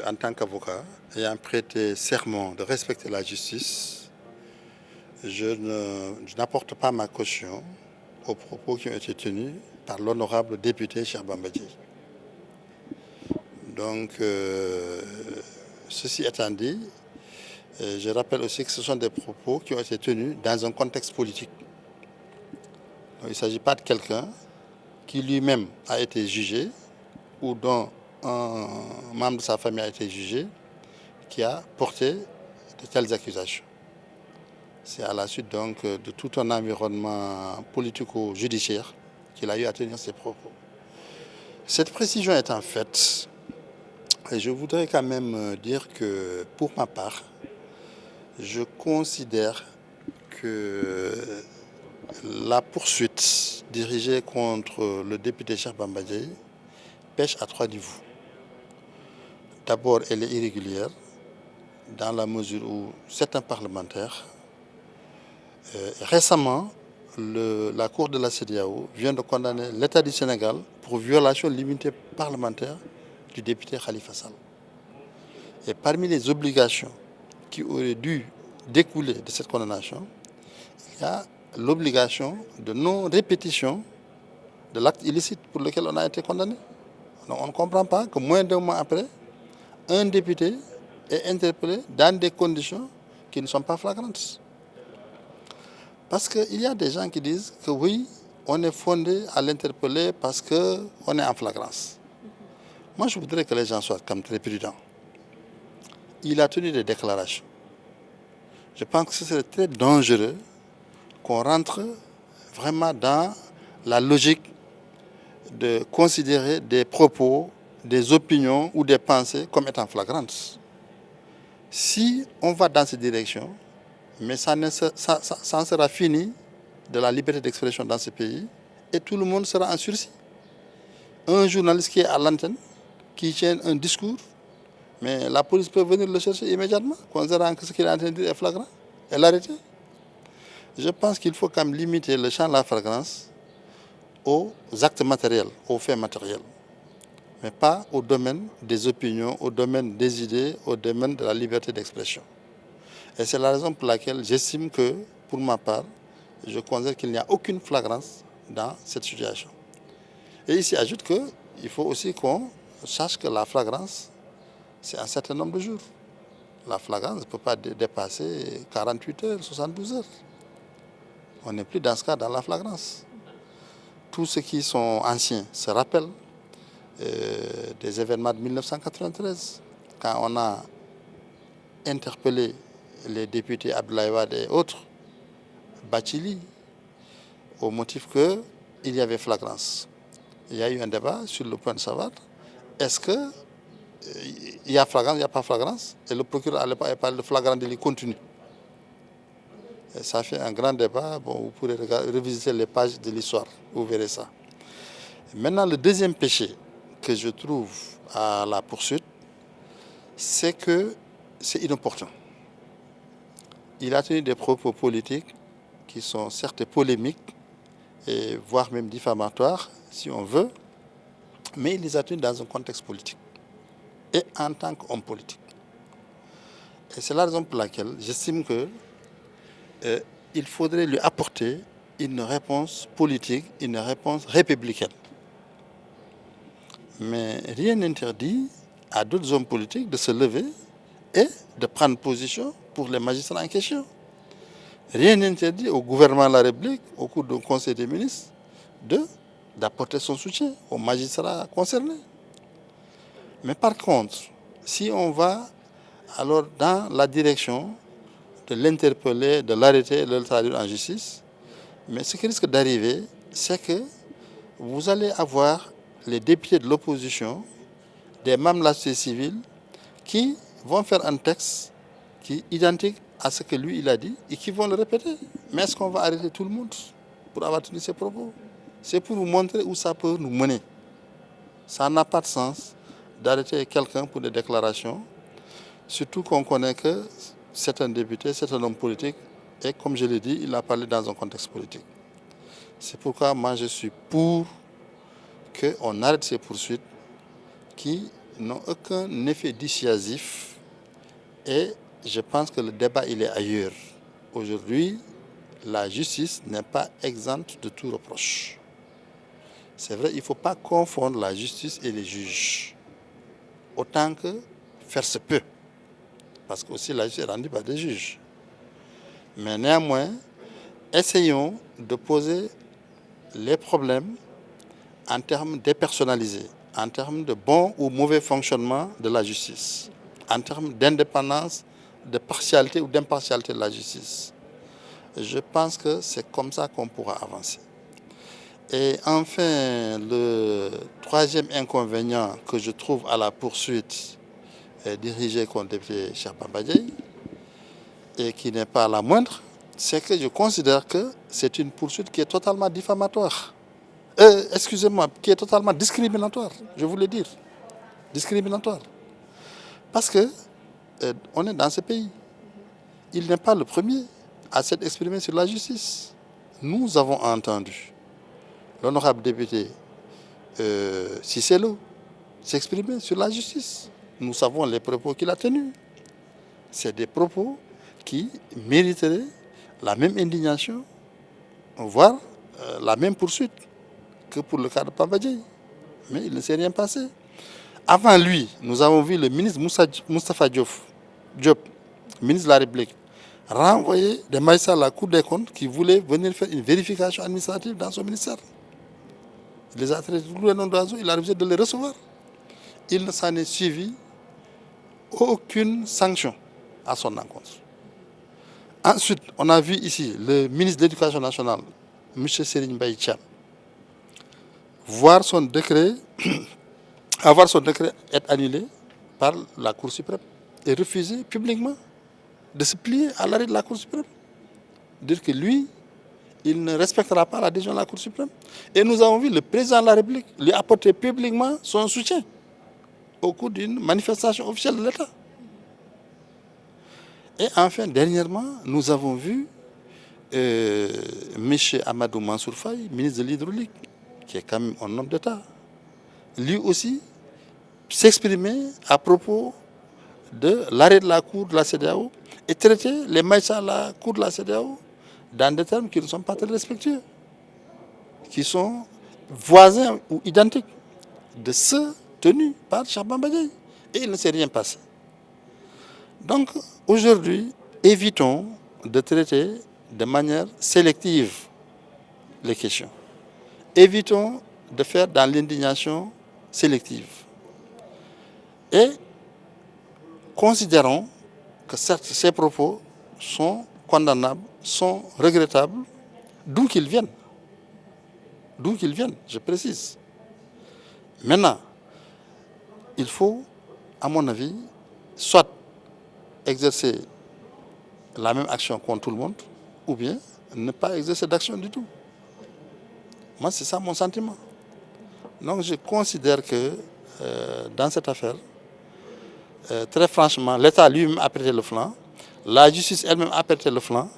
en tant qu'avocat, ayant prêté serment de respecter la justice, je n'apporte pas ma caution aux propos qui ont été tenus par l'honorable député Cheikh Bamba Dièye. Donc, ceci étant dit, je rappelle aussi que ce sont des propos qui ont été tenus dans un contexte politique. Donc, il ne s'agit pas de quelqu'un qui lui-même a été jugé ou dont un membre de sa famille a été jugé qui a porté de telles accusations. C'est à la suite donc de tout un environnement politico-judiciaire qu'il a eu à tenir ses propos. Cette précision étant faite, je voudrais quand même dire que pour ma part, je considère que la poursuite dirigée contre le député Cheikh Bamba Dièye pêche à trois niveaux. D'abord, elle est irrégulière dans la mesure où certains parlementaires, récemment, la Cour de la CEDEAO vient de condamner l'État du Sénégal pour violation de l'immunité parlementaire du député Khalifa Sall. Et parmi les obligations qui auraient dû découler de cette condamnation, il y a l'obligation de non-répétition de l'acte illicite pour lequel on a été condamné. Donc on ne comprend pas que moins d'un mois après, un député est interpellé dans des conditions qui ne sont pas flagrantes. Parce qu'il y a des gens qui disent que oui, on est fondé à l'interpeller parce qu'on est en flagrance. Moi, je voudrais que les gens soient comme très prudents. Il a tenu des déclarations. Je pense que ce serait très dangereux qu'on rentre vraiment dans la logique de considérer des propos, des opinions ou des pensées comme étant flagrantes. Si on va dans cette direction, mais ça en sera fini de la liberté d'expression dans ce pays et tout le monde sera en sursis. Un journaliste qui est à l'antenne, qui tient un discours, mais la police peut venir le chercher immédiatement, considérant que ce qu'il est en train de dire est flagrant, et l'arrêter. Je pense qu'il faut quand même limiter le champ de la flagrance aux actes matériels, aux faits matériels, mais pas au domaine des opinions, au domaine des idées, au domaine de la liberté d'expression. Et c'est la raison pour laquelle j'estime que, pour ma part, je considère qu'il n'y a aucune flagrance dans cette situation. Et ici, ajoute qu'il faut aussi qu'on sache que la flagrance, c'est un certain nombre de jours. La flagrance ne peut pas dépasser 48 heures, 72 heures. On n'est plus dans ce cas dans la flagrance. Tous ceux qui sont anciens se rappellent des événements de 1993, quand on a interpellé les députés Abdoulaye Wade et autres, Bathily, au motif qu'il y avait flagrance. Il y a eu un débat sur le point de savoir est-ce qu'il y a flagrance, il n'y a pas flagrance, et le procureur à l'époque a parlé de flagrant délit continu. Et ça fait un grand débat, bon, vous pourrez revisiter les pages de l'histoire, vous verrez ça. Maintenant, le deuxième péché que je trouve à la poursuite, c'est que c'est inopportun. Il a tenu des propos politiques qui sont certes polémiques, et voire même diffamatoires, si on veut, mais il les a tenus dans un contexte politique et en tant qu'homme politique. Et c'est la raison pour laquelle j'estime qu'il faudrait lui apporter une réponse politique, une réponse républicaine. Mais rien n'interdit à d'autres hommes politiques de se lever et de prendre position pour les magistrats en question. Rien n'interdit au gouvernement de la République, au cours d'un conseil des ministres, d'apporter son soutien aux magistrats concernés. Mais par contre, si on va alors dans la direction de l'interpeller, de l'arrêter, de le traduire en justice, mais ce qui risque d'arriver, c'est que vous allez avoir les députés de l'opposition, des membres de la société civile, qui vont faire un texte qui est identique à ce que lui il a dit et qui vont le répéter. Mais est-ce qu'on va arrêter tout le monde pour avoir tenu ses propos? C'est pour vous montrer où ça peut nous mener. Ça n'a pas de sens d'arrêter quelqu'un pour des déclarations, surtout qu'on connaît que c'est un député, c'est un homme politique, et comme je l'ai dit, il a parlé dans un contexte politique. C'est pourquoi moi je suis pour qu'on arrête ces poursuites qui n'ont aucun effet dissuasif et je pense que le débat il est ailleurs. Aujourd'hui, la justice n'est pas exempte de tout reproche. C'est vrai, il ne faut pas confondre la justice et les juges. Autant que faire se peut. Parce que aussi la justice est rendue par des juges. Mais néanmoins, essayons de poser les problèmes en termes dépersonnalisés, en termes de bon ou mauvais fonctionnement de la justice, en termes d'indépendance, de partialité ou d'impartialité de la justice. Je pense que c'est comme ça qu'on pourra avancer. Et enfin, le troisième inconvénient que je trouve à la poursuite dirigée contre le député Cheikh Bamba Dièye, et qui n'est pas la moindre, c'est que je considère que c'est une poursuite qui est totalement diffamatoire. Excusez-moi, qui est totalement discriminatoire, je voulais dire. Discriminatoire. Parce que on est dans ce pays. Il n'est pas le premier à s'être exprimé sur la justice. Nous avons entendu l'honorable député Cissé Lo s'exprimer sur la justice. Nous savons les propos qu'il a tenus. C'est des propos qui mériteraient la même indignation, voire la même poursuite que pour le cas de Bamba Dièye. Mais il ne s'est rien passé. Avant lui, nous avons vu le ministre Moustapha Diop, ministre de la République, renvoyer des magistrats à la Cour des comptes qui voulaient venir faire une vérification administrative dans son ministère. Il les a traités tous les noms d'oiseaux, il a refusé de les recevoir. Il ne s'en est suivi aucune sanction à son encontre. Ensuite, on a vu ici le ministre de l'Éducation nationale, M. Serigne Mbaye Thiam, avoir son décret être annulé par la Cour suprême et refuser publiquement de se plier à l'arrêt de la Cour suprême. Dire que lui, il ne respectera pas la décision de la Cour suprême. Et nous avons vu le président de la République lui apporter publiquement son soutien au cours d'une manifestation officielle de l'État. Et enfin, dernièrement, nous avons vu M. Amadou Mansour Faye, ministre de l'Hydraulique, qui est quand même un homme d'État, lui aussi s'exprimer à propos de l'arrêt de la Cour de la CEDEAO et traiter les magistrats de la Cour de la CEDEAO dans des termes qui ne sont pas très respectueux, qui sont voisins ou identiques de ceux tenus par Cheikh Bamba Dièye. Et il ne s'est rien passé. Donc aujourd'hui, évitons de traiter de manière sélective les questions. Évitons de faire dans l'indignation sélective. Et considérons que certes, ces propos sont condamnables, sont regrettables, d'où qu'ils viennent. D'où qu'ils viennent, je précise. Maintenant, il faut, à mon avis, soit exercer la même action contre tout le monde, ou bien ne pas exercer d'action du tout. Moi, c'est ça mon sentiment. Donc, je considère que dans cette affaire, très franchement, l'État lui-même a prêté le flanc, la justice elle-même a prêté le flanc,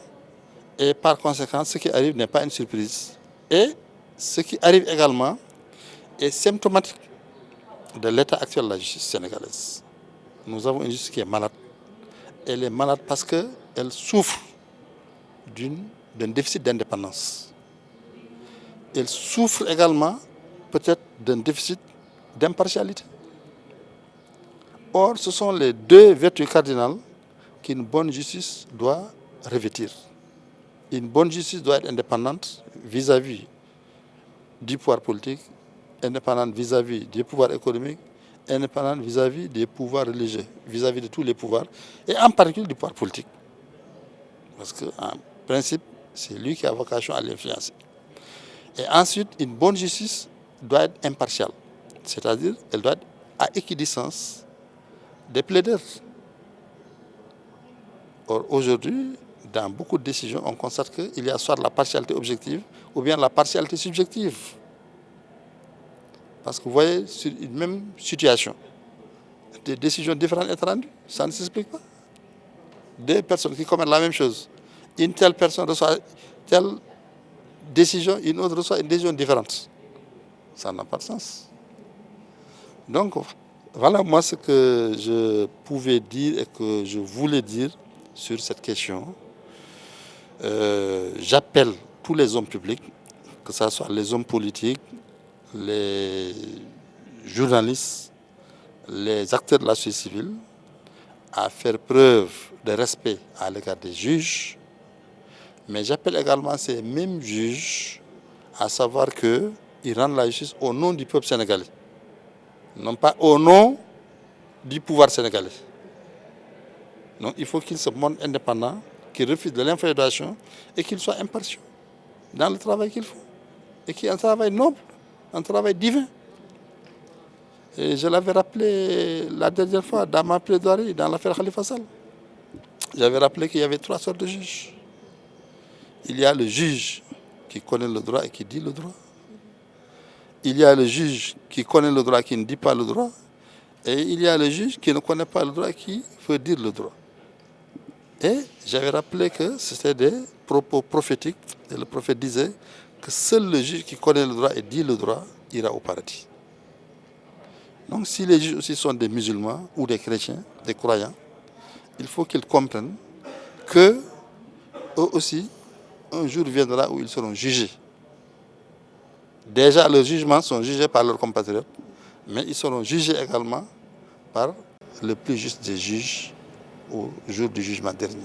et par conséquent, ce qui arrive n'est pas une surprise. Et ce qui arrive également est symptomatique de l'état actuel de la justice sénégalaise. Nous avons une justice qui est malade. Elle est malade parce qu'elle souffre d'un déficit d'indépendance. Elle souffre également peut-être d'un déficit d'impartialité. Or, ce sont les deux vertus cardinales qu'une bonne justice doit revêtir. Une bonne justice doit être indépendante vis-à-vis du pouvoir politique, indépendante vis-à-vis du pouvoir économique, indépendante vis-à-vis des pouvoirs religieux, vis-à-vis de tous les pouvoirs, et en particulier du pouvoir politique. Parce qu'en principe, c'est lui qui a vocation à l'influencer. Et ensuite, une bonne justice doit être impartiale, c'est-à-dire elle doit être à équidistance des plaideurs. Or, aujourd'hui, dans beaucoup de décisions, on constate qu'il y a soit la partialité objective ou bien la partialité subjective. Parce que vous voyez, sur une même situation, des décisions différentes être rendues, ça ne s'explique pas. Deux personnes qui commettent la même chose, une telle personne reçoit telle décision, une autre reçoit une décision différente. Ça n'a pas de sens. Donc, Voilà moi ce que je pouvais dire et que je voulais dire sur cette question. J'appelle tous les hommes publics, que ce soit les hommes politiques, les journalistes, les acteurs de la société civile, à faire preuve de respect à l'égard des juges. Mais j'appelle également ces mêmes juges à savoir qu'ils rendent la justice au nom du peuple sénégalais, non pas au nom du pouvoir sénégalais. Donc il faut qu'ils se montrent indépendants, qu'ils refusent de l'inféodation et qu'ils soient impartiaux dans le travail qu'ils font. Et qui est un travail noble, un travail divin. Et je l'avais rappelé la dernière fois dans ma plaidoirie, dans l'affaire Khalifa Sall. J'avais rappelé qu'il y avait 3 sortes de juges. Il y a le juge qui connaît le droit et qui dit le droit. Il y a le juge qui connaît le droit et qui ne dit pas le droit. Et il y a le juge qui ne connaît pas le droit et qui veut dire le droit. Et j'avais rappelé que c'était des propos prophétiques. Et le prophète disait que seul le juge qui connaît le droit et dit le droit ira au paradis. Donc si les juges aussi sont des musulmans ou des chrétiens, des croyants, il faut qu'ils comprennent que eux aussi, un jour viendra où ils seront jugés. Déjà, leurs jugements sont jugés par leurs compatriotes, mais ils seront jugés également par le plus juste des juges au jour du jugement dernier.